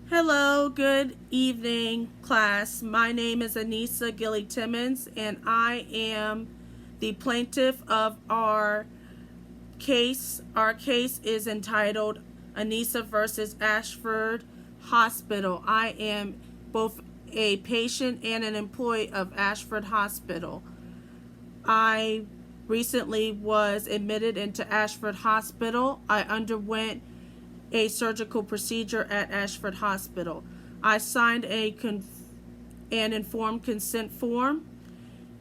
Hello, good evening, class. My name is Anissa Gilly Timmons, and I am the plaintiff of our case. Our case is entitled Anissa versus Ashford Hospital. I am both a patient and an employee of Ashford Hospital. I recently was admitted into Ashford Hospital. I underwent a surgical procedure at Ashford Hospital. I signed an informed consent form,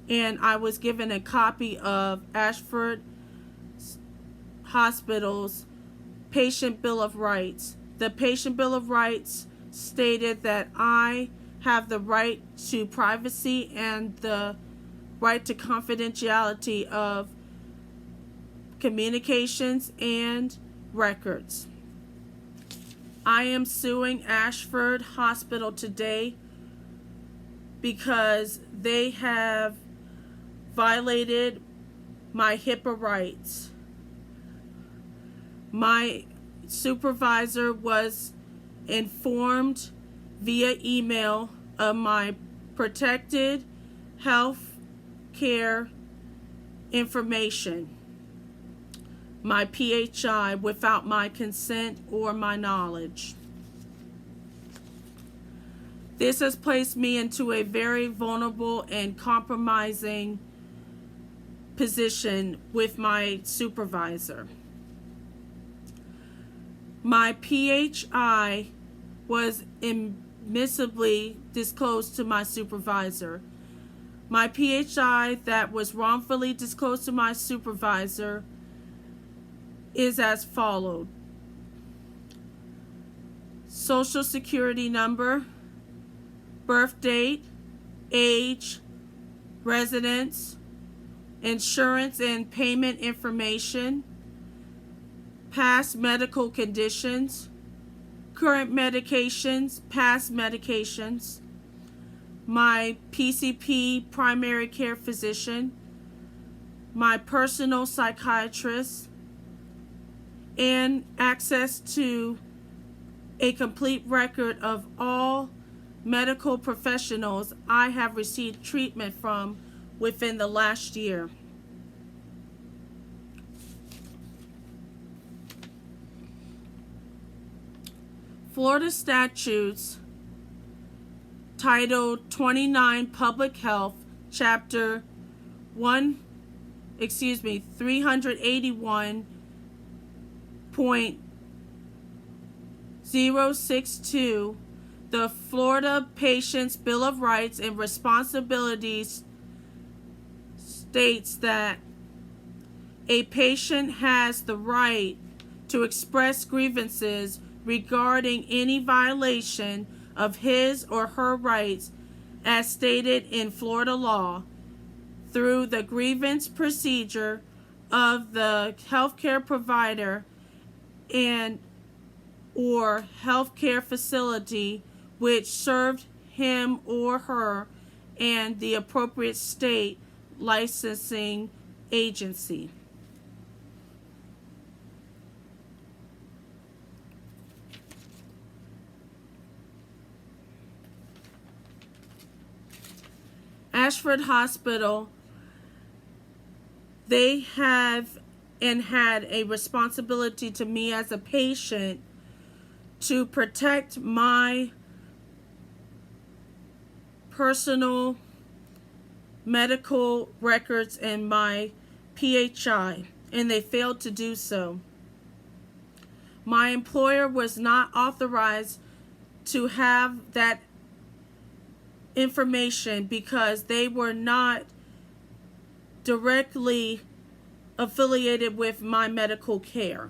and I was given a copy of Ashford Hospital's Patient Bill of Rights. The Patient Bill of Rights stated that I have the right to privacy and the right to confidentiality of communications and records. I am suing Ashford Hospital today because they have violated my HIPAA rights. My supervisor was informed via email of my protected health care information, my PHI, without my consent or my knowledge. This has placed me into a very vulnerable and compromising position with my supervisor. My PHI was immiscibly disclosed to my supervisor. My PHI that was wrongfully disclosed to my supervisor is as followed: Social Security number, birth date, age, residence, insurance and payment information, past medical conditions, current medications, past medications, my PCP primary care physician, my personal psychiatrist, and access to a complete record of all medical professionals I have received treatment from within the last year. Florida statutes Title 29 Public Health, Chapter 361.062, the Florida Patient's Bill of Rights and Responsibilities states that a patient has the right to express grievances regarding any violation of his or her rights as stated in Florida law through the grievance procedure of the healthcare provider and or healthcare facility which served him or her and the appropriate state licensing agency. Ashford Hospital, they have and had a responsibility to me as a patient to protect my personal medical records and my PHI, and they failed to do so. My employer was not authorized to have that information because they were not directly affiliated with my medical care.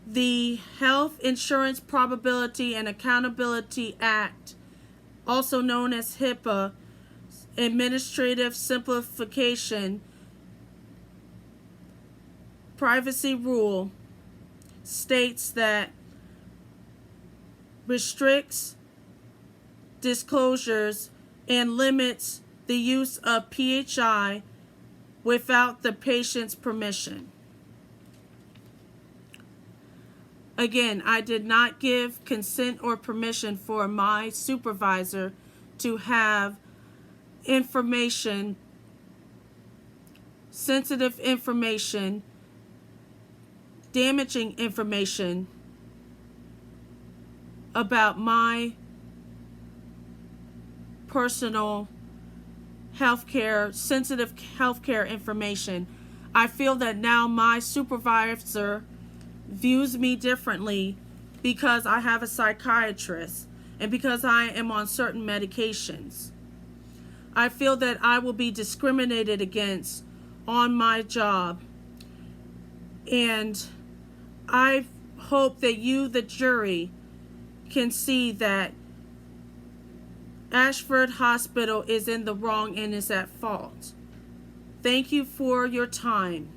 The Health Insurance Probability and Accountability Act, also known as HIPAA, Administrative Simplification Privacy Rule, states that restricts disclosures and limits the use of PHI without the patient's permission. Again, I did not give consent or permission for my supervisor to have information, sensitive information, damaging information about my personal healthcare, sensitive healthcare information. I feel that now my supervisor views me differently because I have a psychiatrist and because I am on certain medications. I feel that I will be discriminated against on my job, and I hope that you, the jury, can see that Ashford Hospital is in the wrong and is at fault. Thank you for your time.